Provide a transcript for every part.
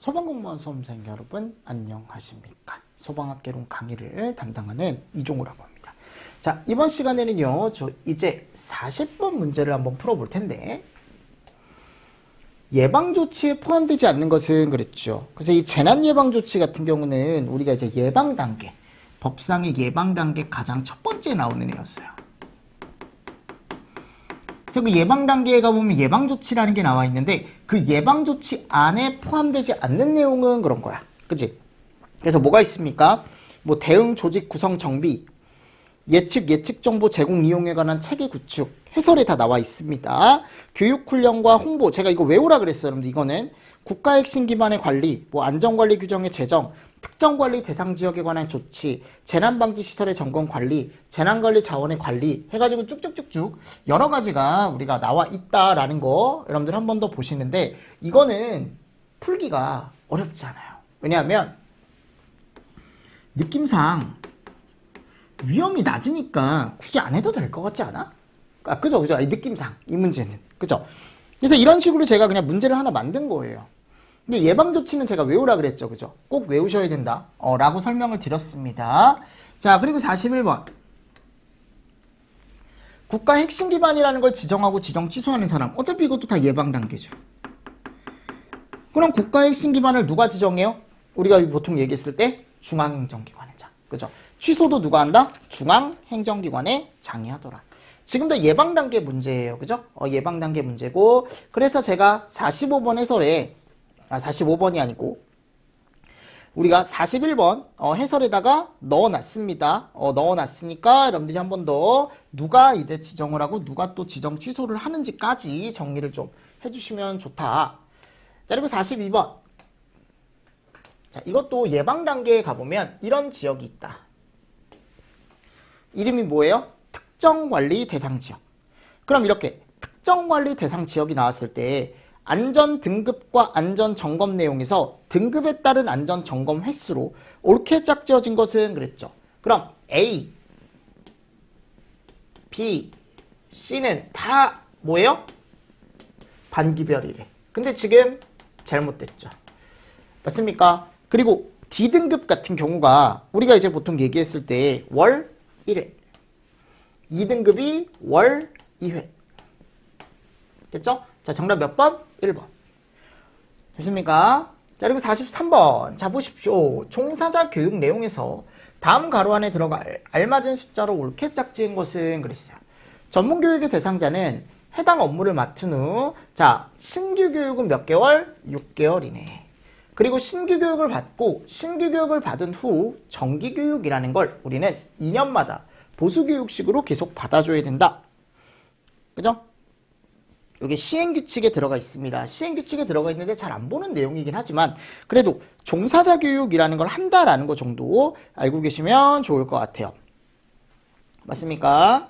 소방공무원 수험생 여러분 안녕하십니까? 소방학개론 강의를 담당하는 이종우라고 합니다. 자, 이번 시간에는요, 저 이제 40번 문제를 한번 풀어볼 텐데, 예방조치에 포함되지 않는 것은 그랬죠. 그래서 이 재난예방조치 같은 경우는 우리가 이제 예방단계, 법상의 예방단계 가장 첫 번째 나오는 애였어요. 그래서 그 예방단계에 가보면 예방조치라는 게 나와 있는데 그 예방조치 안에 포함되지 않는 내용은 그런 거야. 그치? 그래서 뭐가 있습니까? 뭐 대응 조직 구성 정비, 예측 정보 제공 이용에 관한 체계 구축, 해설에 다 나와 있습니다. 교육 훈련과 홍보, 제가 이거 외우라 그랬어요. 여러분들 이거는 국가 핵심 기반의 관리, 뭐 안전관리 규정의 제정, 특정관리 대상 지역에 관한 조치, 재난방지 시설의 점검 관리, 재난관리 자원의 관리 해가지고 쭉쭉쭉쭉 여러 가지가 우리가 나와 있다라는 거 여러분들 한 번 더 보시는데 이거는 풀기가 어렵지 않아요. 왜냐하면 느낌상 위험이 낮으니까 굳이 안 해도 될 것 같지 않아? 그죠? 느낌상 이 문제는 그죠? 그래서 이런 식으로 제가 그냥 문제를 하나 만든 거예요. 근데 예방조치는 제가 외우라 그랬죠. 그죠? 꼭 외우셔야 된다. 라고 설명을 드렸습니다. 자, 그리고 41번. 국가 핵심 기반이라는 걸 지정하고 지정 취소하는 사람. 어차피 이것도 다 예방 단계죠. 그럼 국가 핵심 기반을 누가 지정해요? 우리가 보통 얘기했을 때 중앙행정기관의 장. 그죠? 취소도 누가 한다? 중앙행정기관에 장이 하더라. 지금도 예방 단계 문제예요. 그죠? 예방 단계 문제고. 그래서 제가 45번 해설에 45번이 아니고 우리가 41번 해설에다가 넣어놨습니다. 넣어놨으니까 여러분들이 한 번 더 누가 이제 지정을 하고 누가 또 지정 취소를 하는지까지 정리를 좀 해주시면 좋다. 자, 그리고 42번. 자, 이것도 예방 단계에 가보면 이런 지역이 있다. 이름이 뭐예요? 특정관리 대상 지역. 그럼 이렇게 특정관리 대상 지역이 나왔을 때 안전 등급과 안전 점검 내용에서 등급에 따른 안전 점검 횟수로 옳게 짝지어진 것은 그랬죠. 그럼 A, B, C는 다 뭐예요? 반기별이래. 근데 지금 잘못됐죠. 맞습니까? 그리고 D등급 같은 경우가 우리가 이제 보통 얘기했을 때 월 1회, 2등급이 월 2회. 됐죠? 자, 정답 몇 번? 1번. 됐습니까? 자, 그리고 43번. 자, 보십시오. 종사자 교육 내용에서 다음 가로 안에 들어갈 알맞은 숫자로 옳게 짝지은 것은 그랬어요. 전문교육의 대상자는 해당 업무를 맡은 후, 자, 신규 교육은 몇 개월? 6개월이네. 그리고 신규 교육을 받고, 신규 교육을 받은 후 정기 교육이라는 걸 우리는 2년마다 보수 교육식으로 계속 받아줘야 된다. 그죠? 여기 시행규칙에 들어가 있습니다. 시행규칙에 들어가 있는데 잘 안 보는 내용이긴 하지만 그래도 종사자 교육이라는 걸 한다라는 거 정도 알고 계시면 좋을 것 같아요. 맞습니까?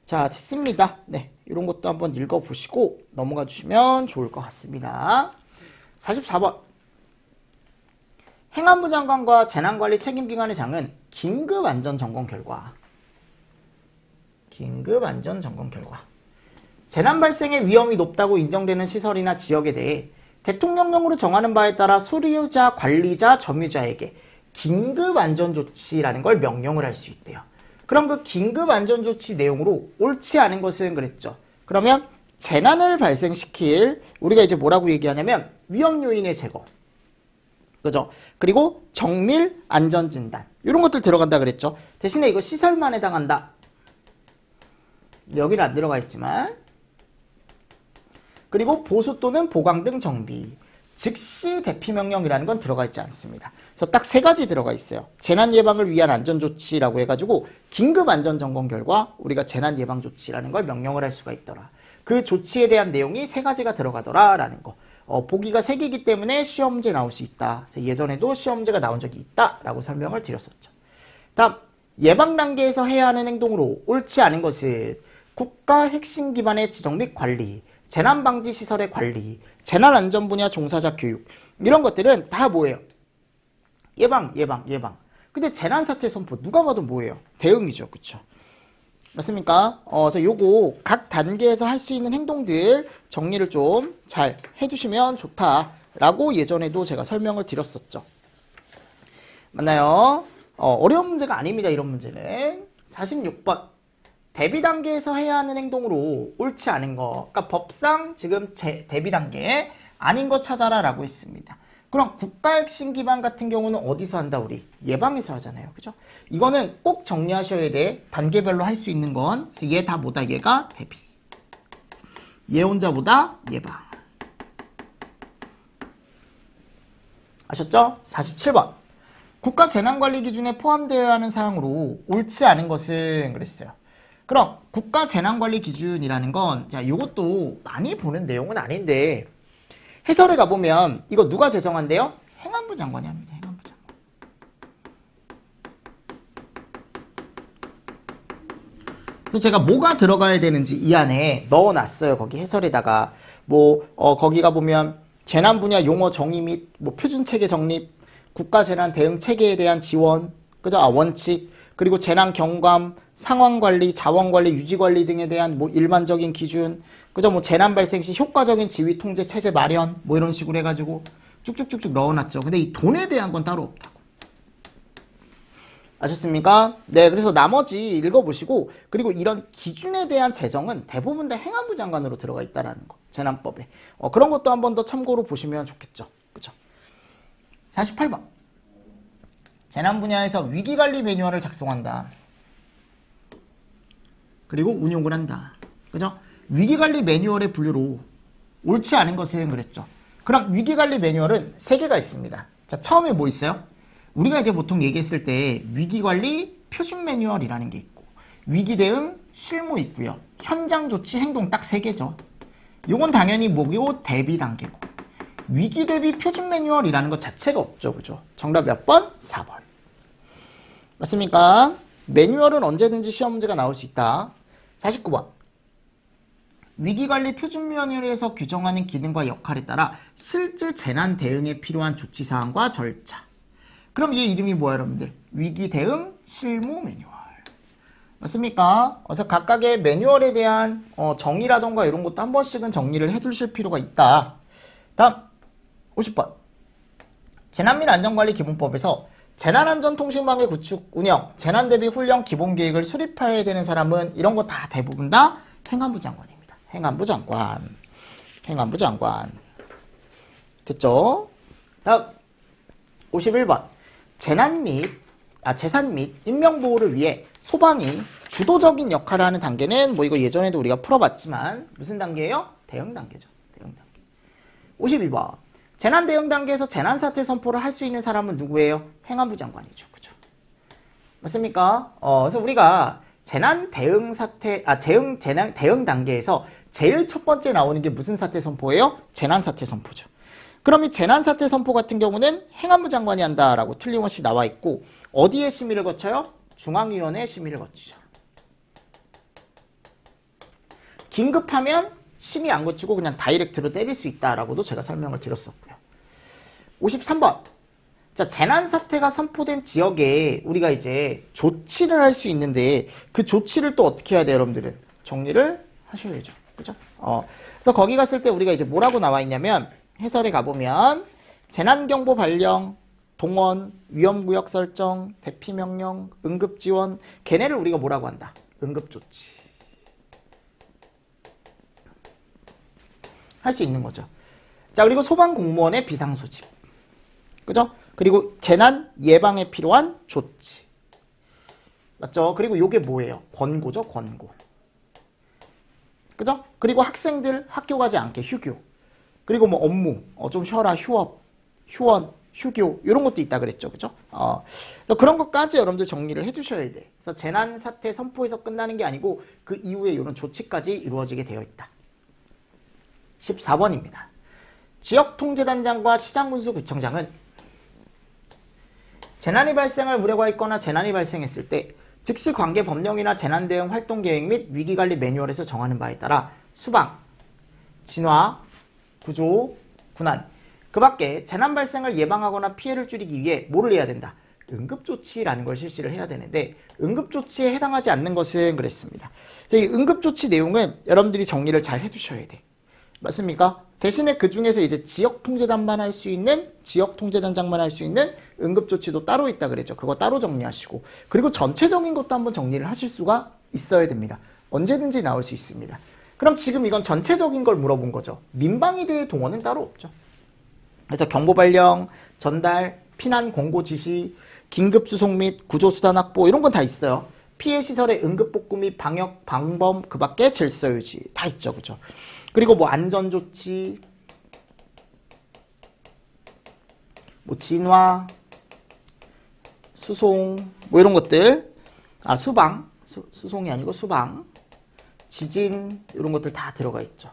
자, 됐습니다. 네, 이런 것도 한번 읽어보시고 넘어가 주시면 좋을 것 같습니다. 44번. 행안부 장관과 재난관리 책임기관의 장은 긴급안전점검 결과 재난 발생의 위험이 높다고 인정되는 시설이나 지역에 대해 대통령령으로 정하는 바에 따라 소유자, 관리자, 점유자에게 긴급안전조치라는 걸 명령을 할 수 있대요. 그럼 그 긴급안전조치 내용으로 옳지 않은 것은 그랬죠. 그러면 재난을 발생시킬 우리가 이제 뭐라고 얘기하냐면 위험 요인의 제거. 그죠? 그리고 정밀 안전진단. 이런 것들 들어간다 그랬죠. 대신에 이거 시설만 해당한다. 여기는 안 들어가 있지만 그리고 보수 또는 보강 등 정비, 즉시 대피명령이라는 건 들어가 있지 않습니다. 그래서 딱 세 가지 들어가 있어요. 재난 예방을 위한 안전조치라고 해가지고 긴급 안전점검 결과 우리가 재난 예방조치라는 걸 명령을 할 수가 있더라. 그 조치에 대한 내용이 세 가지가 들어가더라라는 거. 보기가 세 개이기 때문에 시험 문제 나올 수 있다. 그래서 예전에도 시험 문제가 나온 적이 있다라고 설명을 드렸었죠. 다음, 예방 단계에서 해야 하는 행동으로 옳지 않은 것은 국가 핵심 기반의 지정 및 관리, 재난방지 시설의 관리, 재난안전 분야 종사자 교육 이런 것들은 다 뭐예요? 예방. 근데 재난사태 선포 누가 봐도 뭐예요? 대응이죠. 그쵸? 맞습니까? 그래서 요거 각 단계에서 할 수 있는 행동들 정리를 좀 잘 해주시면 좋다 라고 예전에도 제가 설명을 드렸었죠. 맞나요? 어려운 문제가 아닙니다. 이런 문제는. 46번. 대비 단계에서 해야 하는 행동으로 옳지 않은 거. 그러니까 법상 지금 대비 단계 아닌 거 찾아라 라고 했습니다. 그럼 국가핵심 기반 같은 경우는 어디서 한다 우리? 예방에서 하잖아요. 그죠? 이거는 꼭 정리하셔야 돼. 단계별로 할 수 있는 건. 얘 다 뭐다? 얘가 대비. 얘 혼자보다 예방. 아셨죠? 47번. 국가 재난관리 기준에 포함되어야 하는 사항으로 옳지 않은 것은 그랬어요. 그럼 국가 재난관리 기준이라는 건 이것도 많이 보는 내용은 아닌데 해설에 가보면 이거 누가 제정한대요? 행안부 장관이 합니다. 행안부 장관. 그래서 제가 뭐가 들어가야 되는지 이 안에 넣어놨어요. 거기 해설에다가 거기가 보면 재난 분야 용어 정의 및 표준 체계 정립, 국가 재난 대응 체계에 대한 지원, 그죠? 원칙, 그리고 재난 경감, 상황 관리, 자원 관리, 유지 관리 등에 대한 일반적인 기준, 그죠? 재난 발생 시 효과적인 지휘 통제 체제 마련, 이런 식으로 해가지고 쭉쭉쭉쭉 넣어놨죠. 근데 이 돈에 대한 건 따로 없다고. 아셨습니까? 네, 그래서 나머지 읽어보시고, 그리고 이런 기준에 대한 제정은 대부분 다 행안부 장관으로 들어가 있다라는 거. 재난법에. 그런 것도 한 번 더 참고로 보시면 좋겠죠. 그죠? 48번. 재난 분야에서 위기관리 매뉴얼을 작성한다. 그리고 운용을 한다. 그죠? 위기관리 매뉴얼의 분류로 옳지 않은 것은 그랬죠. 그럼 위기관리 매뉴얼은 3개가 있습니다. 자, 처음에 뭐 있어요? 우리가 이제 보통 얘기했을 때 위기관리 표준 매뉴얼이라는 게 있고 위기대응 실무 있고요. 현장 조치 행동 딱 3개죠. 요건 당연히 뭐고 대비 단계고 위기 대비 표준 매뉴얼이라는 것 자체가 없죠. 그죠? 정답 몇 번? 4번. 맞습니까? 매뉴얼은 언제든지 시험 문제가 나올 수 있다. 49번. 위기관리 표준 매뉴얼에서 규정하는 기능과 역할에 따라 실제 재난 대응에 필요한 조치사항과 절차. 그럼 얘 이름이 뭐야 여러분들? 위기 대응 실무 매뉴얼. 맞습니까? 그래서 각각의 매뉴얼에 대한 정의라던가 이런 것도 한 번씩은 정리를 해두실 필요가 있다. 다음 50번. 재난및 안전관리 기본법에서 재난안전통신망의 구축, 운영, 재난대비 훈련 기본계획을 수립해야 되는 사람은 이런 거 다 대부분 다 행안부 장관입니다. 행안부 장관. 행안부 장관. 됐죠? 다음 51번. 재산 및 인명보호를 위해 소방이 주도적인 역할을 하는 단계는 이거 예전에도 우리가 풀어봤지만 무슨 단계예요? 대응 단계죠. 대응 단계. 52번. 재난 대응 단계에서 재난사태 선포를 할 수 있는 사람은 누구예요? 행안부 장관이죠. 그죠? 맞습니까? 그래서 우리가 재난 대응 대응 단계에서 제일 첫 번째 나오는 게 무슨 사태 선포예요? 재난사태 선포죠. 그럼 이 재난사태 선포 같은 경우는 행안부 장관이 한다라고 틀림없이 나와 있고 어디에 심의를 거쳐요? 중앙위원회에 심의를 거치죠. 긴급하면 심의 안 거치고 그냥 다이렉트로 때릴 수 있다라고도 제가 설명을 드렸었고요. 53번. 자, 재난사태가 선포된 지역에 우리가 이제 조치를 할 수 있는데 그 조치를 또 어떻게 해야 돼요, 여러분들은? 정리를 하셔야죠. 그죠? 그래서 거기 갔을 때 우리가 이제 뭐라고 나와 있냐면 해설에 가보면 재난경보 발령, 동원, 위험구역 설정, 대피명령, 응급지원 걔네를 우리가 뭐라고 한다? 응급조치. 할 수 있는 거죠. 자, 그리고 소방공무원의 비상소집. 그죠? 그리고 재난 예방에 필요한 조치. 맞죠? 그리고 요게 뭐예요? 권고죠, 권고. 그죠? 그리고 학생들 학교 가지 않게 휴교. 그리고 업무, 좀 쉬어라, 휴업, 휴원, 휴교 이런 것도 있다 그랬죠. 그죠? 그래서 그런 것까지 여러분들 정리를 해두셔야 돼. 그래서 재난사태 선포에서 끝나는 게 아니고 그 이후에 이런 조치까지 이루어지게 되어 있다. 14번입니다. 지역통제단장과 시장군수구청장은 재난이 발생할 우려가 있거나 재난이 발생했을 때 즉시 관계 법령이나 재난대응 활동계획 및 위기관리 매뉴얼에서 정하는 바에 따라 수방, 진화, 구조, 군안 그 밖에 재난 발생을 예방하거나 피해를 줄이기 위해 뭐를 해야 된다? 응급조치라는 걸 실시를 해야 되는데 응급조치에 해당하지 않는 것은 그랬습니다. 이 응급조치 내용은 여러분들이 정리를 잘 해두셔야 돼. 맞습니까? 대신에 그 중에서 이제 지역통제단만 할 수 있는, 지역통제단장만 할 수 있는 응급조치도 따로 있다 그랬죠. 그거 따로 정리하시고. 그리고 전체적인 것도 한번 정리를 하실 수가 있어야 됩니다. 언제든지 나올 수 있습니다. 그럼 지금 이건 전체적인 걸 물어본 거죠. 민방위대의 동원은 따로 없죠. 그래서 경보발령, 전달, 피난 공고 지시, 긴급수송 및 구조수단 확보 이런 건 다 있어요. 피해시설의 응급복구 및 방역 방법 그 밖에 질서유지 다 있죠. 그죠? 그리고 뭐 안전조치, 뭐 진화, 수송 뭐 이런 것들, 수방, 수송이 아니고 수방, 지진 이런 것들 다 들어가 있죠.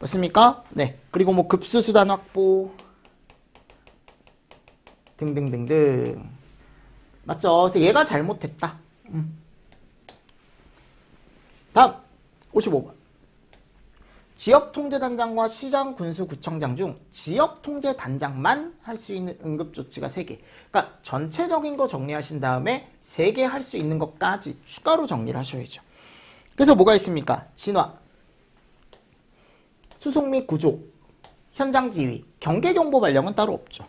맞습니까? 네. 그리고 뭐 급수수단 확보 등등등등. 맞죠? 그래서 얘가 잘못했다. 다음 55번. 지역통제단장과 시장군수구청장 중 지역통제단장만 할 수 있는 응급조치가 3개. 그러니까 전체적인 거 정리하신 다음에 3개 할 수 있는 것까지 추가로 정리를 하셔야죠. 그래서 뭐가 있습니까? 진화, 수송 및 구조, 현장 지휘, 경계경보 발령은 따로 없죠.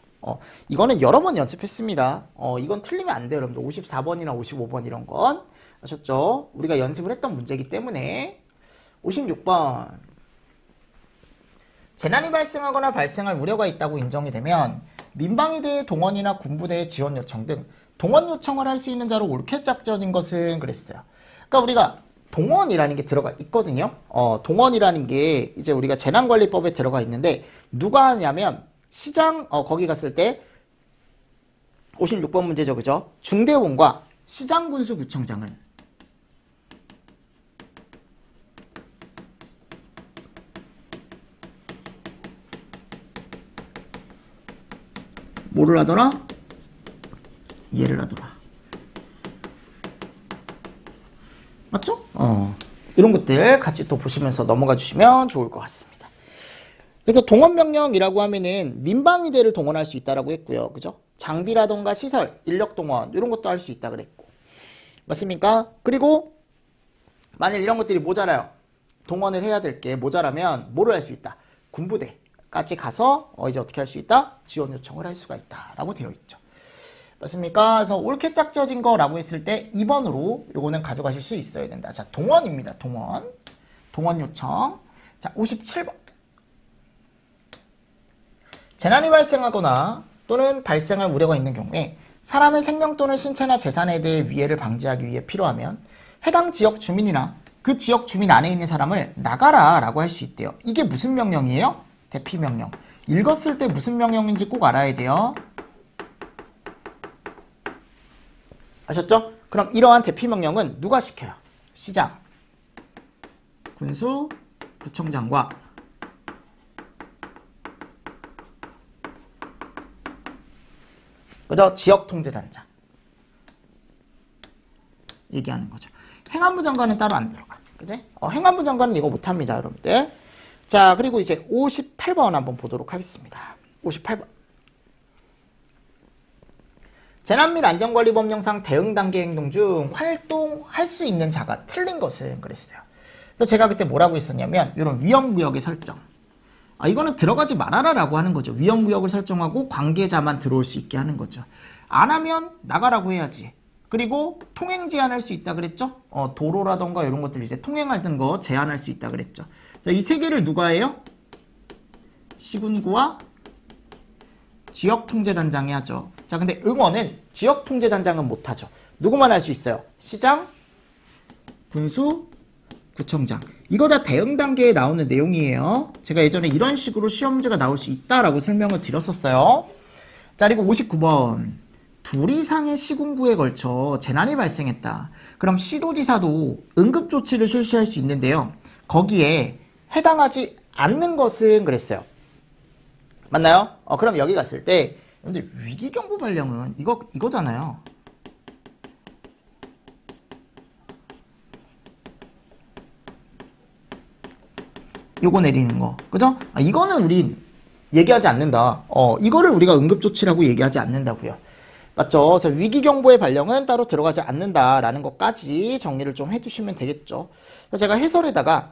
이거는 여러 번 연습했습니다. 이건 틀리면 안 돼요, 여러분들. 54번이나 55번 이런 건. 아셨죠? 우리가 연습을 했던 문제이기 때문에. 56번. 재난이 발생하거나 발생할 우려가 있다고 인정이 되면 민방위대의 동원이나 군부대의 지원 요청 등 동원 요청을 할 수 있는 자로 옳게 짝져진 것은 그랬어요. 그러니까 우리가 동원이라는 게 들어가 있거든요. 동원이라는 게 이제 우리가 재난관리법에 들어가 있는데 누가 하냐면 시장 거기 갔을 때 56번 문제죠. 그죠? 중대본과 시장군수구청장은 뭐를 하더라? 이해를 하더라. 맞죠? 이런 것들 같이 또 보시면서 넘어가 주시면 좋을 것 같습니다. 그래서 동원명령이라고 하면은 민방위대를 동원할 수 있다라고 했고요. 그죠? 장비라던가 시설, 인력 동원 이런 것도 할 수 있다 그랬고. 맞습니까? 그리고 만약 이런 것들이 모자라요. 동원을 해야 될 게 모자라면 뭐를 할 수 있다? 군부대까지 가서 이제 어떻게 할 수 있다? 지원 요청을 할 수가 있다라고 되어 있죠. 맞습니까? 그래서 옳게 짝져진 거라고 했을 때 2번으로 요거는 가져가실 수 있어야 된다. 자, 동원입니다. 동원. 동원 요청. 자, 57번. 재난이 발생하거나 또는 발생할 우려가 있는 경우에 사람의 생명 또는 신체나 재산에 대해 위해를 방지하기 위해 필요하면 해당 지역 주민이나 그 지역 주민 안에 있는 사람을 나가라 라고 할 수 있대요. 이게 무슨 명령이에요? 대피명령. 읽었을 때 무슨 명령인지 꼭 알아야 돼요. 아셨죠? 그럼 이러한 대피명령은 누가 시켜요? 시장, 군수, 구청장과 그죠? 지역통제단장 얘기하는 거죠. 행안부 장관은 따로 안 들어가. 그지? 행안부 장관은 이거 못합니다, 여러분들. 자, 그리고 이제 58번 한번 보도록 하겠습니다. 58번. 재난 및 안전관리법령상 대응단계 행동 중 활동할 수 있는 자가 틀린 것은 그랬어요. 그래서 제가 그때 뭐라고 했었냐면 이런 위험구역의 설정. 이거는 들어가지 말아라 라고 하는 거죠. 위험구역을 설정하고 관계자만 들어올 수 있게 하는 거죠. 안 하면 나가라고 해야지. 그리고 통행 제한할 수 있다 그랬죠. 도로라던가 이런 것들 이제 통행하던 거 제한할 수 있다 그랬죠. 자, 이 세 개를 누가 해요? 시군구와 지역통제단장이 하죠. 자, 근데 응원은 지역통제단장은 못하죠. 누구만 할 수 있어요? 시장, 군수, 구청장. 이거 다 대응 단계에 나오는 내용이에요. 제가 예전에 이런 식으로 시험 문제가 나올 수 있다라고 설명을 드렸었어요. 자, 그리고 59번. 둘 이상의 시군구에 걸쳐 재난이 발생했다. 그럼 시도지사도 응급조치를 실시할 수 있는데요. 거기에 해당하지 않는 것은 그랬어요. 맞나요? 그럼 여기 갔을 때 근데 위기경보 발령은 이거잖아요. 요거 내리는 거. 그죠? 이거는 우리 얘기하지 않는다. 이거를 우리가 응급조치라고 얘기하지 않는다고요. 맞죠? 그래서 위기경보의 발령은 따로 들어가지 않는다라는 것까지 정리를 좀 해주시면 되겠죠. 그래서 제가 해설에다가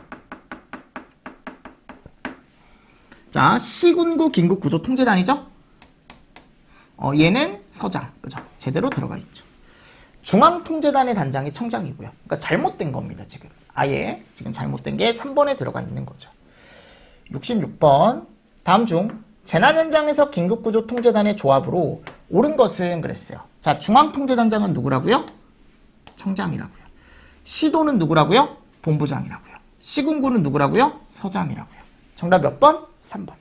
자, 시군구 긴급구조통제단이죠? 얘는 서장, 그죠? 제대로 들어가 있죠. 중앙통제단의 단장이 청장이고요. 그러니까 잘못된 겁니다, 지금. 아예 지금 잘못된 게 3번에 들어가 있는 거죠. 66번. 다음 중 재난 현장에서 긴급구조통제단의 조합으로 옳은 것은 그랬어요. 자, 중앙통제단장은 누구라고요? 청장이라고요. 시도는 누구라고요? 본부장이라고요. 시군구는 누구라고요? 서장이라고요. 정답 몇 번? 3번.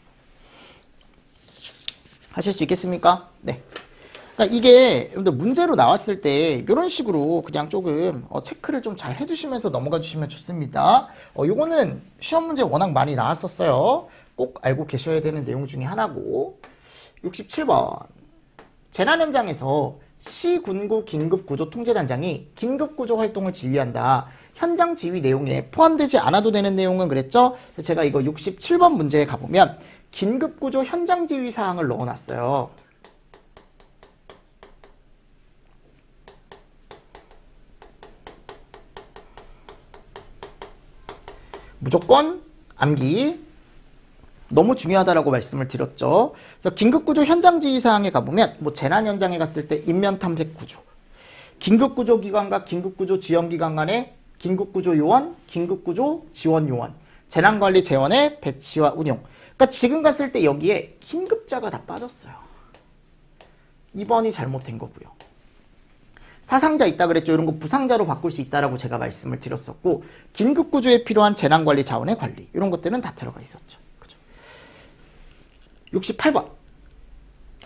하실 수 있겠습니까? 네. 그러니까 이게 여러분들 문제로 나왔을 때 이런 식으로 그냥 조금 체크를 좀 잘 해주시면서 넘어가 주시면 좋습니다. 요거는 시험 문제 워낙 많이 나왔었어요. 꼭 알고 계셔야 되는 내용 중에 하나고. 67번. 재난 현장에서 시군구 긴급구조통제단장이 긴급구조 활동을 지휘한다. 현장 지휘 내용에 포함되지 않아도 되는 내용은 그랬죠? 제가 이거 67번 문제에 가보면 긴급구조 현장 지휘 사항을 넣어놨어요. 무조건 암기 너무 중요하다라고 말씀을 드렸죠. 그래서 긴급구조 현장 지휘 사항에 가보면 뭐 재난 현장에 갔을 때 인면 탐색 구조, 긴급구조 기관과 긴급구조 지원 기관 간의 긴급구조 요원, 긴급구조 지원 요원, 재난관리 재원의 배치와 운용. 그러니까 지금 갔을 때 여기에 긴급자가 다 빠졌어요. 2번이 잘못된 거고요. 사상자 있다 그랬죠. 이런 거 부상자로 바꿀 수 있다라고 제가 말씀을 드렸었고, 긴급구조에 필요한 재난관리 자원의 관리 이런 것들은 다 들어가 있었죠. 그죠? 68번.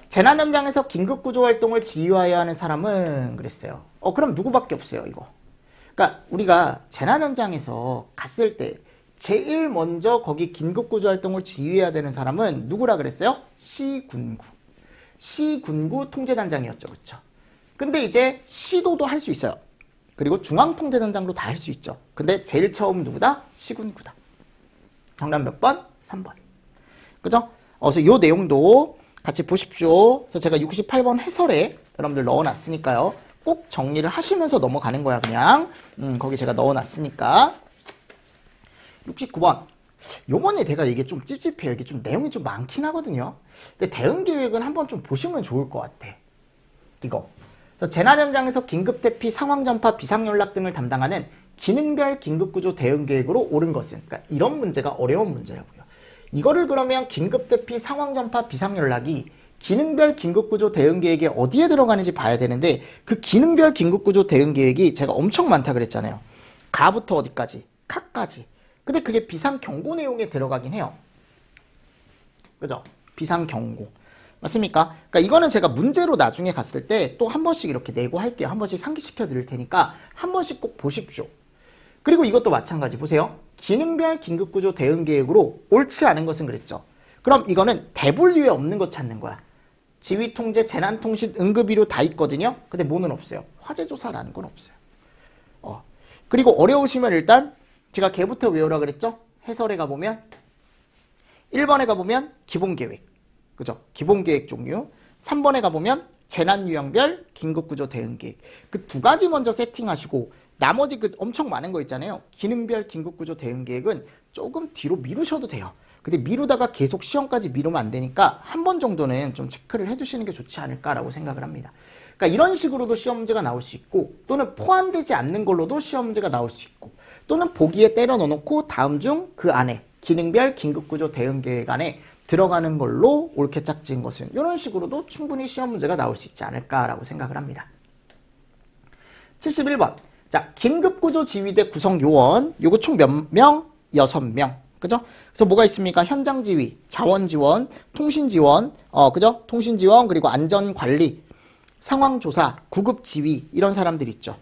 재난 현장에서 긴급구조 활동을 지휘해야 하는 사람은 그랬어요. 그럼 누구밖에 없어요, 이거. 그러니까 우리가 재난 현장에서 갔을 때 제일 먼저 거기 긴급구조 활동을 지휘해야 되는 사람은 누구라 그랬어요? 시군구. 시군구 통제단장이었죠. 그렇죠? 근데 이제 시도도 할 수 있어요. 그리고 중앙통제단장도 다 할 수 있죠. 근데 제일 처음 누구다? 시군구다. 정답 몇 번? 3번. 그죠? 그래서 이 내용도 같이 보십시오. 그래서 제가 68번 해설에 여러분들 넣어놨으니까요. 꼭 정리를 하시면서 넘어가는 거야, 그냥. 거기 제가 넣어놨으니까. 69번. 요번에 제가 이게 좀 찝찝해요. 이게 좀 내용이 좀 많긴 하거든요. 근데 대응 계획은 한번 좀 보시면 좋을 것 같아. 이거. 그래서 재난 현장에서 긴급 대피, 상황 전파, 비상 연락 등을 담당하는 기능별 긴급구조 대응 계획으로 옳은 것은, 그러니까 이런 문제가 어려운 문제라고요. 이거를 그러면 긴급 대피, 상황 전파, 비상 연락이 기능별 긴급구조 대응 계획에 어디에 들어가는지 봐야 되는데, 그 기능별 긴급구조 대응 계획이 제가 엄청 많다 그랬잖아요. 가부터 어디까지? 카까지. 근데 그게 비상 경고 내용에 들어가긴 해요. 그죠? 비상 경고. 맞습니까? 그러니까 이거는 제가 문제로 나중에 갔을 때 또 한 번씩 이렇게 내고 할게요. 한 번씩 상기시켜 드릴 테니까 한 번씩 꼭 보십시오. 그리고 이것도 마찬가지 보세요. 기능별 긴급구조 대응 계획으로 옳지 않은 것은 그랬죠. 그럼 이거는 대분류에 없는 것 찾는 거야. 지휘 통제, 재난 통신, 응급의료 다 있거든요. 근데 뭐는 없어요. 화재 조사라는 건 없어요. 그리고 어려우시면 일단 제가 걔부터 외우라 그랬죠. 해설에 가보면 1번에 가보면 기본계획. 그죠? 기본계획 종류. 3번에 가보면 재난 유형별 긴급구조 대응계획. 그 두 가지 먼저 세팅하시고 나머지 그 엄청 많은 거 있잖아요. 기능별 긴급구조 대응계획은 조금 뒤로 미루셔도 돼요. 근데 미루다가 계속 시험까지 미루면 안 되니까 한 번 정도는 좀 체크를 해두시는 게 좋지 않을까라고 생각을 합니다. 그러니까 이런 식으로도 시험 문제가 나올 수 있고, 또는 포함되지 않는 걸로도 시험 문제가 나올 수 있고, 또는 보기에 때려 넣어놓고 다음 중 그 안에 기능별 긴급구조 대응계획 안에 들어가는 걸로 옳게 짝지은 것은, 이런 식으로도 충분히 시험 문제가 나올 수 있지 않을까라고 생각을 합니다. 71번. 자, 긴급구조 지휘대 구성 요원. 요거 총 몇 명? 6명. 그죠? 그래서 뭐가 있습니까? 현장 지휘, 자원 지원, 통신 지원, 그죠? 통신 지원, 그리고 안전 관리, 상황 조사, 구급 지휘, 이런 사람들 있죠.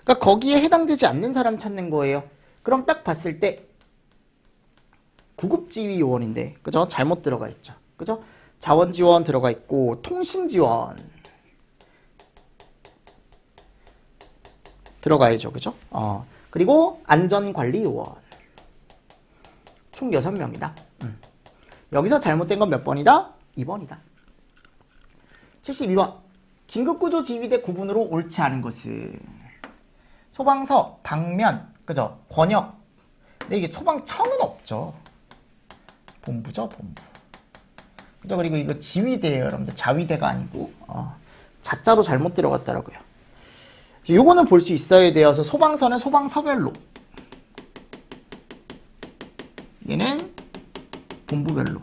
그러니까 거기에 해당되지 않는 사람 찾는 거예요. 그럼 딱 봤을 때 구급 지휘 요원인데, 그죠? 잘못 들어가 있죠. 그죠? 자원 지원 들어가 있고, 통신 지원 들어가야죠. 그죠? 그리고 안전 관리 요원. 총 6명이다. 여기서 잘못된 건 몇 번이다? 2번이다. 72번. 긴급구조 지휘대 구분으로 옳지 않은 것은 소방서, 방면, 그죠? 권역. 근데 이게 소방청은 없죠. 본부죠, 본부. 그리고 이거 지위대예요, 여러분들. 자위대가 아니고 자자로 잘못 들어갔더라고요. 요거는 볼 수 있어야 되어서 소방서는 소방서별로, 얘는 본부별로.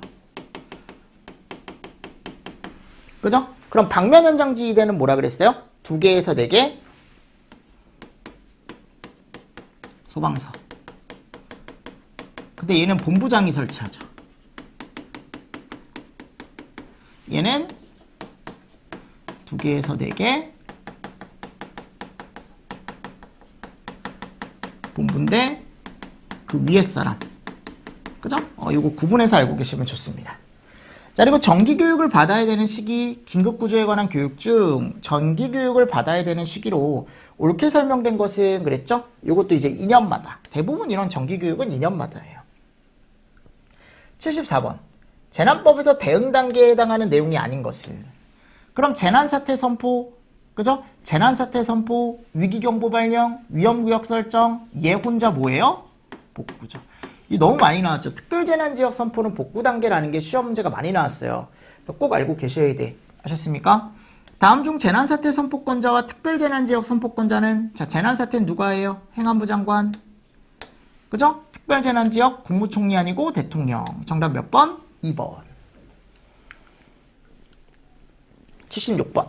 그죠? 그럼 방면 현장 지휘대는 뭐라 그랬어요? 2개에서 4개 소방서. 근데 얘는 본부장이 설치하죠. 얘는 2개에서 4개 본부인데 그 위에 사람. 그죠? 요거 구분해서 알고 계시면 좋습니다. 자, 그리고 정기교육을 받아야 되는 시기, 긴급구조에 관한 교육 중 정기교육을 받아야 되는 시기로 옳게 설명된 것은 그랬죠? 요것도 이제 2년마다. 대부분 이런 정기교육은 2년마다예요. 74번. 재난법에서 대응 단계에 해당하는 내용이 아닌 것은. 그럼 재난사태 선포, 그죠? 재난사태 선포, 위기경보 발령, 위험구역 설정, 얘 혼자 뭐예요? 복구죠. 이 너무 많이 나왔죠. 특별재난지역 선포는 복구 단계라는 게 시험 문제가 많이 나왔어요. 꼭 알고 계셔야 돼. 아셨습니까? 다음 중 재난사태 선포권자와 특별재난지역 선포권자는, 자, 재난사태는 누가 해요? 행안부 장관. 그죠? 특별재난지역 국무총리 아니고 대통령. 정답 몇 번? 2번. 76번.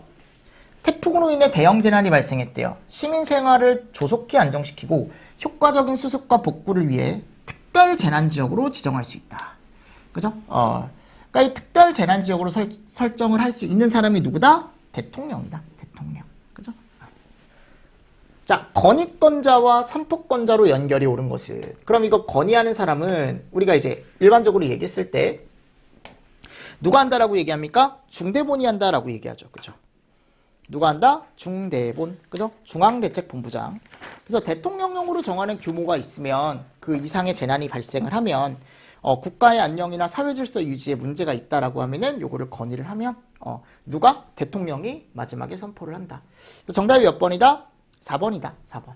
태풍으로 인해 대형 재난이 발생했대요. 시민 생활을 조속히 안정시키고 효과적인 수습과 복구를 위해 특별 재난지역으로 지정할 수 있다. 그죠? 그러니까 이 특별 재난지역으로 설정을 할 수 있는 사람이 누구다? 대통령이다. 대통령. 그죠? 자, 건의권자와 선포권자로 연결이 옳은 것은. 그럼 이거 건의하는 사람은 우리가 이제 일반적으로 얘기했을 때 누가 한다라고 얘기합니까? 중대본이 한다라고 얘기하죠. 그죠? 누가 한다? 중대본. 그죠? 중앙대책본부장. 그래서 대통령령으로 정하는 규모가 있으면 그 이상의 재난이 발생을 하면 국가의 안녕이나 사회질서 유지에 문제가 있다라고 하면은 요거를 건의를 하면 누가? 대통령이 마지막에 선포를 한다. 정답이 몇 번이다? 4번이다. 4번.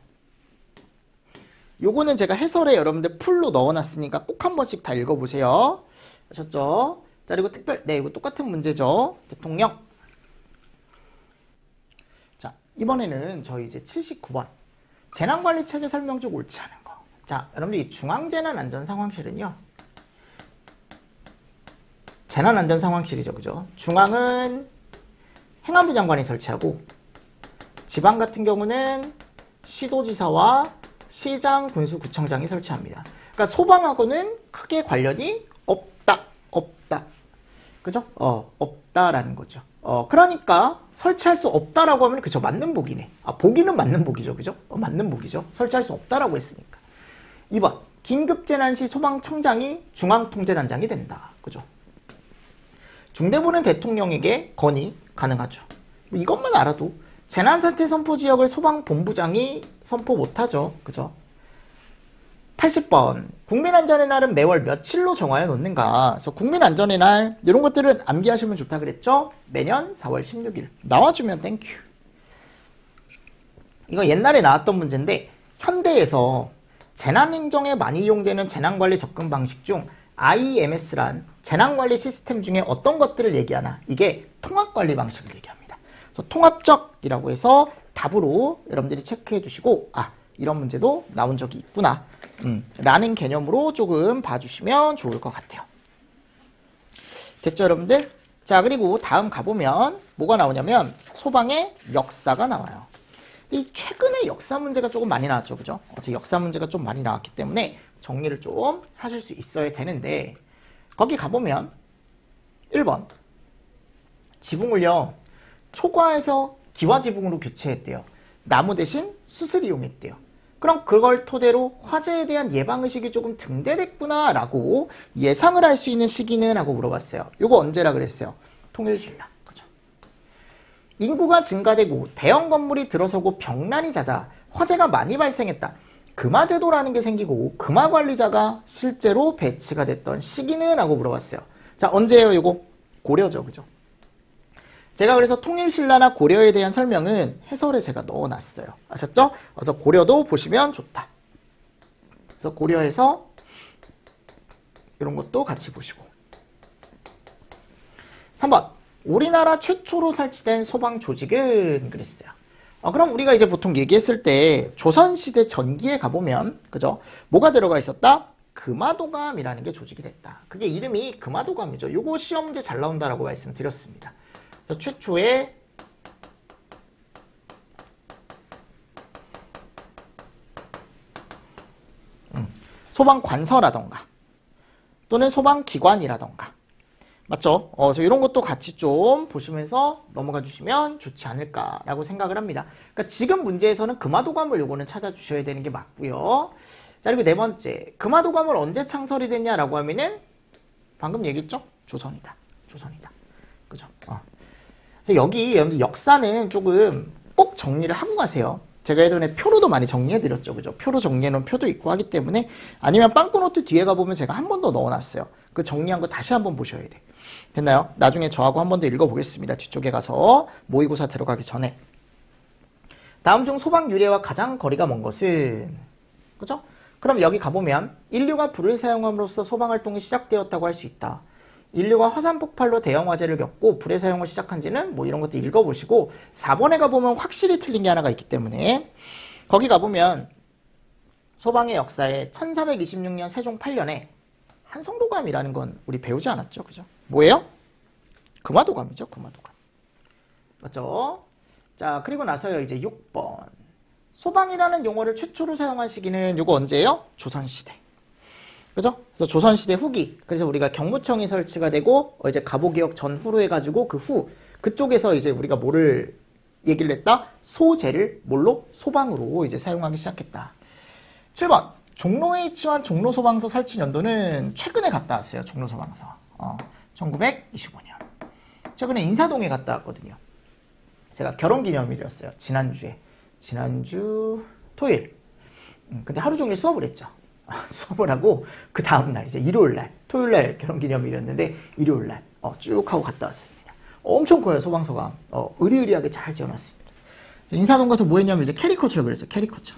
요거는 제가 해설에 여러분들 풀로 넣어놨으니까 꼭 한 번씩 다 읽어보세요. 아셨죠? 자, 그리고 네, 이거 똑같은 문제죠. 대통령. 자, 이번에는 저희 이제 79번. 재난관리체계 설명 중 옳지 않은 거. 자, 여러분들 이 중앙재난안전상황실은요. 재난안전상황실이죠. 그죠? 중앙은 행안부 장관이 설치하고 지방 같은 경우는 시도지사와 시장, 군수, 구청장이 설치합니다. 그러니까 소방하고는 크게 관련이 없다. 그죠? 없다라는 거죠. 그러니까 설치할 수 없다라고 하면 그죠? 맞는 복이네. 복이는 맞는 복이죠. 그죠? 맞는 복이죠. 설치할 수 없다라고 했으니까. 2번. 긴급재난 시 소방청장이 중앙통제단장이 된다. 그죠? 중대본은 대통령에게 건의 가능하죠. 이것만 알아도 재난사태 선포 지역을 소방본부장이 선포 못하죠. 그죠? 80번. 국민안전의 날은 매월 며칠로 정하여 놓는가? 그래서 국민안전의 날 이런 것들은 암기하시면 좋다 그랬죠? 매년 4월 16일. 나와주면 땡큐. 이거 옛날에 나왔던 문제인데 현대에서 재난행정에 많이 이용되는 재난관리 접근 방식 중 IMS란 재난관리 시스템 중에 어떤 것들을 얘기하나? 이게 통합관리 방식을 얘기합니다. 그래서 통합적이라고 해서 답으로 여러분들이 체크해 주시고 이런 문제도 나온 적이 있구나 라는 개념으로 조금 봐주시면 좋을 것 같아요. 됐죠, 여러분들? 자, 그리고 다음 가보면 뭐가 나오냐면 소방의 역사가 나와요. 이 최근에 역사 문제가 조금 많이 나왔죠. 그죠? 어제 역사 문제가 좀 많이 나왔기 때문에 정리를 좀 하실 수 있어야 되는데 거기 가보면 1번 지붕을요 초과해서 기와지붕으로 교체했대요. 나무 대신 숯을 이용했대요. 그럼 그걸 토대로 화재에 대한 예방의식이 조금 등대됐구나 라고 예상을 할 수 있는 시기는? 하고 물어봤어요. 요거 언제라 그랬어요? 통일신라. 그죠? 인구가 증가되고 대형 건물이 들어서고 병난이 잦아 화재가 많이 발생했다. 금화제도라는 게 생기고 금화관리자가 실제로 배치가 됐던 시기는? 하고 물어봤어요. 자, 언제예요? 요거 고려죠. 그죠? 제가 그래서 통일신라나 고려에 대한 설명은 해설에 제가 넣어놨어요. 아셨죠? 그래서 고려도 보시면 좋다. 그래서 고려에서 이런 것도 같이 보시고. 3번. 우리나라 최초로 설치된 소방 조직은 그랬어요. 그럼 우리가 이제 보통 얘기했을 때 조선시대 전기에 가보면, 그죠? 뭐가 들어가 있었다? 금화도감이라는 게 조직이 됐다. 그게 이름이 금화도감이죠. 요거 시험 문제 잘 나온다라고 말씀드렸습니다. 그래서 최초의 소방관서라던가 또는 소방기관이라던가, 맞죠? 그래서 이런 것도 같이 좀 보시면서 넘어가 주시면 좋지 않을까라고 생각을 합니다. 그러니까 지금 문제에서는 금화도감을 요거는 찾아주셔야 되는 게 맞고요. 자, 그리고 네 번째, 금화도감을 언제 창설이 됐냐라고 하면은 방금 얘기했죠? 조선이다. 그죠? 그래서 여기 역사는 조금 꼭 정리를 하고 가세요. 제가 예전에 표로도 많이 정리해드렸죠. 그죠? 표로 정리해놓은 표도 있고 하기 때문에, 아니면 빵꾸노트 뒤에 가보면 제가 한 번 더 넣어놨어요. 그 정리한 거 다시 한번 보셔야 돼. 됐나요? 나중에 저하고 한 번 더 읽어보겠습니다. 뒤쪽에 가서 모의고사 들어가기 전에. 다음 중 소방 유래와 가장 거리가 먼 것은, 그죠? 그럼 여기 가보면 인류가 불을 사용함으로써 소방 활동이 시작되었다고 할 수 있다. 인류가 화산 폭발로 대형 화재를 겪고 불의 사용을 시작한 지는 뭐 이런 것도 읽어보시고, 4번에 가보면 확실히 틀린 게 하나가 있기 때문에, 거기 가보면 소방의 역사에 1426년 세종 8년에 한성도감이라는 건 우리 배우지 않았죠? 그죠? 뭐예요? 금화도감이죠. 금화도감. 맞죠? 자, 그리고 나서요, 이제 6번. 소방이라는 용어를 최초로 사용한 시기는 요거 언제예요? 조선시대. 그죠? 그래서 조선시대 후기. 그래서 우리가 경무청이 설치가 되고, 이제 갑오개혁 전후로 해가지고 그 후, 그쪽에서 이제 우리가 뭐를 얘기를 했다? 소재를 뭘로? 소방으로 이제 사용하기 시작했다. 7번. 종로에 위치한 종로소방서 설치 연도는 최근에 갔다 왔어요. 종로소방서. 1925년. 최근에 인사동에 갔다 왔거든요. 제가 결혼기념일이었어요. 지난주 토요일. 근데 하루 종일 수업을 했죠. 수업을 하고 그 다음날 이제 일요일날, 토요일날 결혼기념일이었는데 일요일날 쭉 하고 갔다 왔습니다. 엄청 커요. 소방서가. 으리으리하게 잘 지어놨습니다. 인사동 가서 뭐 했냐면 이제 캐리커처를 그렸어요. 캐리커처.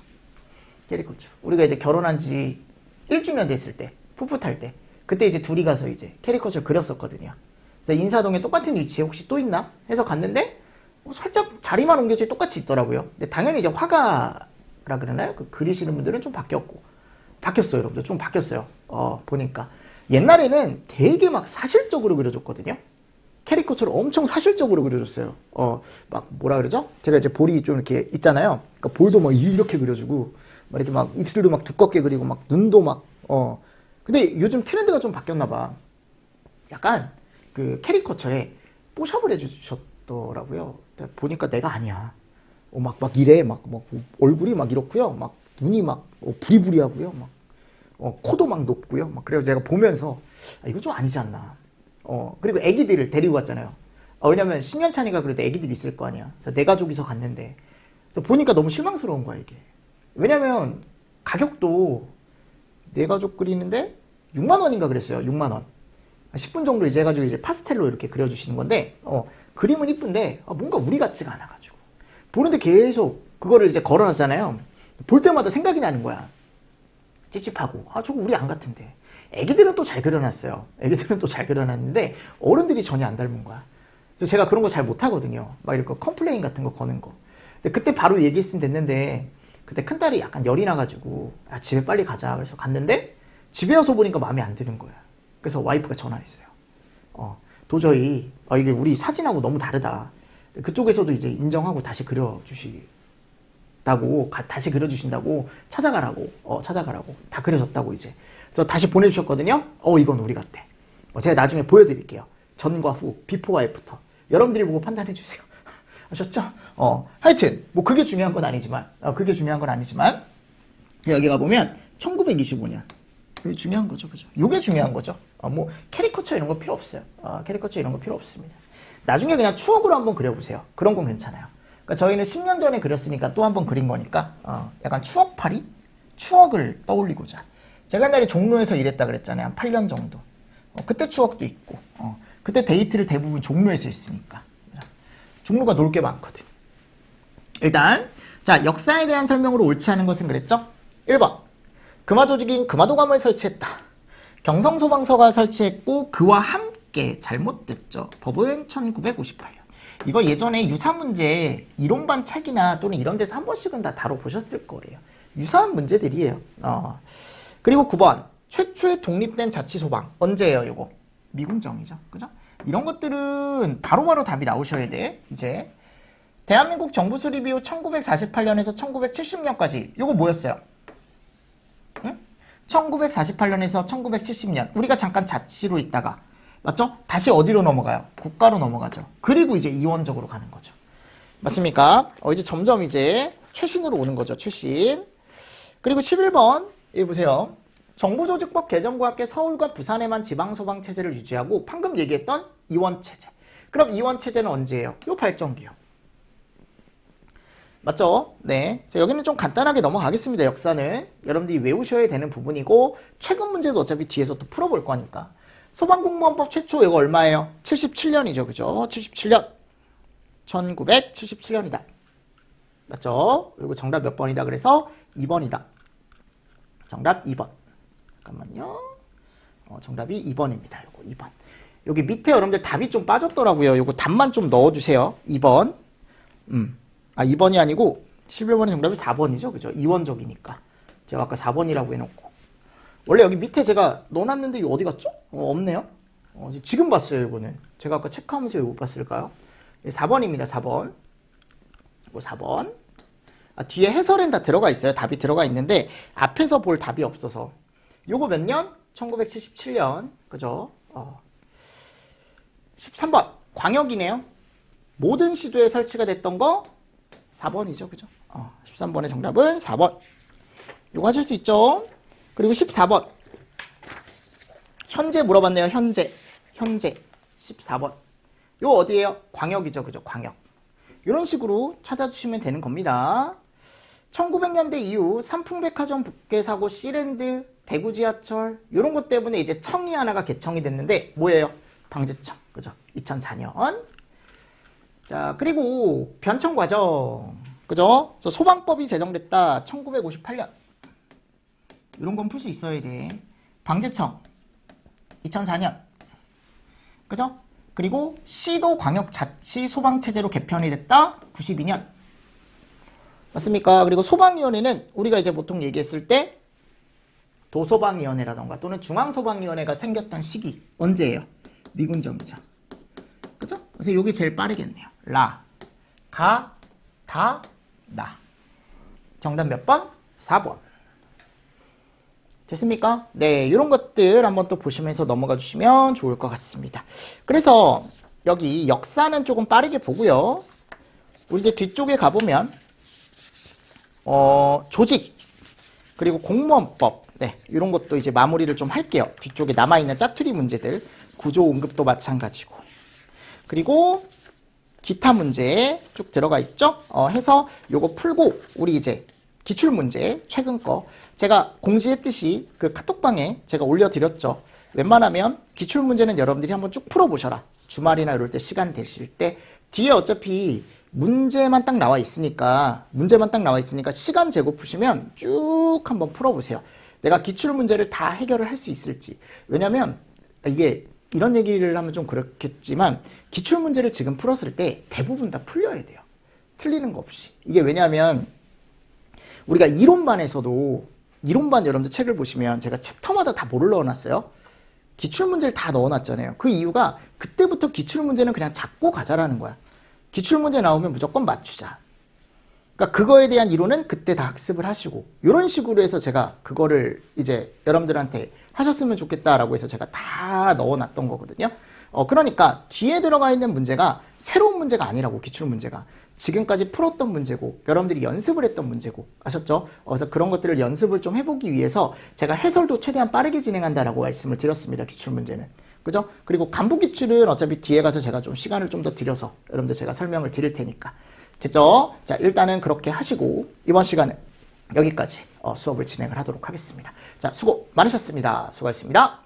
우리가 이제 결혼한 지 1주년 됐을 때, 풋풋할 때, 그때 이제 둘이 가서 이제 캐리커처를 그렸었거든요. 그래서 인사동에 똑같은 위치에 혹시 또 있나 해서 갔는데 살짝 자리만 옮겨져 똑같이 있더라고요. 근데 당연히 이제 화가라 그러나요? 그 그리시는 분들은 좀 바뀌었어요, 여러분들. 좀 바뀌었어요. 보니까 옛날에는 되게 막 사실적으로 그려줬거든요. 캐리커처를 엄청 사실적으로 그려줬어요. 막 뭐라 그러죠? 제가 이제 볼이 좀 이렇게 있잖아요. 그러니까 볼도 막 이렇게 그려주고, 막 이렇게 막 입술도 막 두껍게 그리고 막 눈도 막 근데 요즘 트렌드가 좀 바뀌었나 봐. 약간 그 캐리커처에 뽀샵을 해주셨더라고요. 보니까 내가 아니야. 막 이래. 막 얼굴이 막 이렇고요. 막 눈이 막 부리부리하고요. 막 코도 막 높고요. 막 그래서 제가 보면서 이거 좀 아니지 않나. 그리고 애기들을 데리고 갔잖아요. 왜냐면 10년 차니까 그래도 애기들이 있을 거 아니야. 그래서 내 가족이서 갔는데, 그래서 보니까 너무 실망스러운 거야, 이게. 왜냐면 가격도 내 가족 그리는데 6만 원인가 그랬어요. 6만 원. 10분 정도 이제 해가지고 이제 파스텔로 이렇게 그려주시는 건데, 그림은 이쁜데 뭔가 우리 같지가 않아가지고 보는데 계속 그거를 이제 걸어놨잖아요. 볼 때마다 생각이 나는 거야. 찝찝하고, 저거 우리 안 같은데. 애기들은 또 잘 그려놨어요. 애기들은 또 잘 그려놨는데 어른들이 전혀 안 닮은 거야. 그래서 제가 그런 거 잘 못하거든요. 막 이렇게 컴플레인 같은 거 거는 거. 근데 그때 바로 얘기했으면 됐는데, 그때 큰딸이 약간 열이 나가지고 집에 빨리 가자. 그래서 갔는데 집에 와서 보니까 마음에 안 드는 거야. 그래서 와이프가 전화했어요. 도저히 이게 우리 사진하고 너무 다르다. 그쪽에서도 이제 인정하고 다시 다시 그려주신다고 찾아가라고 다 그려졌다고 이제. 그래서 다시 보내주셨거든요. 이건 우리 같대. 제가 나중에 보여드릴게요. 전과 후, 비포와 애프터. 여러분들이 보고 판단해주세요. 아셨죠? 하여튼 뭐 그게 중요한 건 아니지만 여기 가보면 1925년. 그게 중요한 거죠, 그죠? 요게 중요한 거죠. 뭐 캐리커처 이런 거 필요 없어요. 캐리커처 이런 거 필요 없습니다. 나중에 그냥 추억으로 한번 그려보세요. 그런 건 괜찮아요. 그러니까 저희는 10년 전에 그렸으니까 또 한번 그린 거니까 약간 추억팔이? 추억을 떠올리고자. 제가 옛날에 종로에서 일했다 그랬잖아요. 한 8년 정도. 그때 추억도 있고, 그때 데이트를 대부분 종로에서 했으니까. 종로가 놀 게 많거든. 일단 자, 역사에 대한 설명으로 옳지 않은 것은 그랬죠? 1번. 금화조직인 금화도감을 설치했다. 경성소방서가 설치했고 그와 함께 쉽게 잘못됐죠. 법은 1958년. 이거 예전에 유사 문제 이론반 책이나 또는 이런 데서 한 번씩은 다 다뤄보셨을 거예요. 유사한 문제들이에요. 그리고 9번. 최초의 독립된 자치소방. 언제예요, 이거? 미군정이죠. 그죠? 이런 것들은 바로바로 답이 나오셔야 돼. 이제. 대한민국 정부 수립 이후 1948년에서 1970년까지. 이거 뭐였어요? 응? 1948년에서 1970년. 우리가 잠깐 자치로 있다가. 맞죠? 다시 어디로 넘어가요? 국가로 넘어가죠. 그리고 이제 이원적으로 가는 거죠. 맞습니까? 이제 점점 이제 최신으로 오는 거죠. 최신. 그리고 11번. 여기 보세요. 정부조직법 개정과 함께 서울과 부산에만 지방소방체제를 유지하고 방금 얘기했던 이원체제. 그럼 이원체제는 언제예요? 요 발전기요. 맞죠? 네. 그래서 여기는 좀 간단하게 넘어가겠습니다. 역사는. 여러분들이 외우셔야 되는 부분이고 최근 문제도 어차피 뒤에서 또 풀어볼 거니까. 소방공무원법 최초 이거 얼마예요? 77년이죠. 그죠? 77년. 1977년이다. 맞죠? 이거 정답 몇 번이다? 그래서 2번이다. 정답 2번. 잠깐만요. 정답이 2번입니다. 요거 2번. 여기 밑에 여러분들 답이 좀 빠졌더라고요. 요거 답만 좀 넣어주세요. 2번. 2번이 아니고 11번의 정답이 4번이죠. 그죠? 이원적이니까. 제가 아까 4번이라고 해놓고. 원래 여기 밑에 제가 넣어놨는데 이거 어디 갔죠? 없네요. 지금 봤어요. 이거는. 제가 아까 체크하면서 못 봤을까요? 4번입니다. 4번. 이거 4번. 뒤에 해설엔 다 들어가 있어요. 답이 들어가 있는데 앞에서 볼 답이 없어서. 요거 몇 년? 1977년. 그죠? 13번. 광역이네요. 모든 시도에 설치가 됐던 거 4번이죠. 그죠? 13번의 정답은 4번. 요거 하실 수 있죠? 그리고 14번. 현재 물어봤네요. 현재. 14번. 요거 어디예요? 광역이죠. 그죠? 광역. 이런 식으로 찾아주시면 되는 겁니다. 1900년대 이후 삼풍백화점 붕괴 사고, 시랜드, 대구 지하철 이런 것 때문에 이제 청이 하나가 개청이 됐는데 뭐예요? 방재청. 그죠? 2004년. 자, 그리고 변청 과정. 그죠? 소방법이 제정됐다. 1958년. 이런 건 풀 수 있어야 돼. 방재청. 2004년. 그죠? 그리고 시도 광역자치 소방체제로 개편이 됐다. 92년. 맞습니까? 그리고 소방위원회는 우리가 이제 보통 얘기했을 때 도소방위원회라던가 또는 중앙소방위원회가 생겼던 시기 언제예요? 미군정이죠. 그죠? 그래서 이게 제일 빠르겠네요. 라, 가, 다, 나. 정답 몇 번? 4번. 됐습니까? 네, 이런 것들 한번 또 보시면서 넘어가 주시면 좋을 것 같습니다. 그래서 여기 역사는 조금 빠르게 보고요. 우리 이제 뒤쪽에 가보면 조직 그리고 공무원법 네, 이런 것도 이제 마무리를 좀 할게요. 뒤쪽에 남아있는 짜투리 문제들 구조 응급도 마찬가지고 그리고 기타 문제 쭉 들어가 있죠. 해서 요거 풀고 우리 이제 기출문제 최근 거 제가 공지했듯이 그 카톡방에 제가 올려드렸죠. 웬만하면 기출문제는 여러분들이 한번 쭉 풀어보셔라. 주말이나 이럴 때 시간 되실 때 뒤에 어차피 문제만 딱 나와 있으니까 시간 재고 푸시면 쭉 한번 풀어보세요. 내가 기출문제를 다 해결을 할 수 있을지. 왜냐면 이게 이런 얘기를 하면 좀 그렇겠지만 기출문제를 지금 풀었을 때 대부분 다 풀려야 돼요. 틀리는 거 없이. 이게 왜냐면 우리가 이론반에서도 이론반 여러분들 책을 보시면 제가 챕터마다 다 뭐를 넣어놨어요? 기출문제를 다 넣어놨잖아요. 그 이유가 그때부터 기출문제는 그냥 잡고 가자라는 거야. 기출문제 나오면 무조건 맞추자. 그러니까 그거에 대한 이론은 그때 다 학습을 하시고 이런 식으로 해서 제가 그거를 이제 여러분들한테 하셨으면 좋겠다라고 해서 제가 다 넣어놨던 거거든요. 그러니까 뒤에 들어가 있는 문제가 새로운 문제가 아니라고 기출문제가. 지금까지 풀었던 문제고 여러분들이 연습을 했던 문제고 아셨죠? 그래서 그런 것들을 연습을 좀 해보기 위해서 제가 해설도 최대한 빠르게 진행한다라고 말씀을 드렸습니다. 기출문제는. 그죠? 그리고 간부기출은 어차피 뒤에 가서 제가 좀 시간을 좀 더 들여서 여러분들 제가 설명을 드릴 테니까. 됐죠? 자, 일단은 그렇게 하시고 이번 시간은 여기까지 수업을 진행을 하도록 하겠습니다. 자, 수고 많으셨습니다. 수고하셨습니다.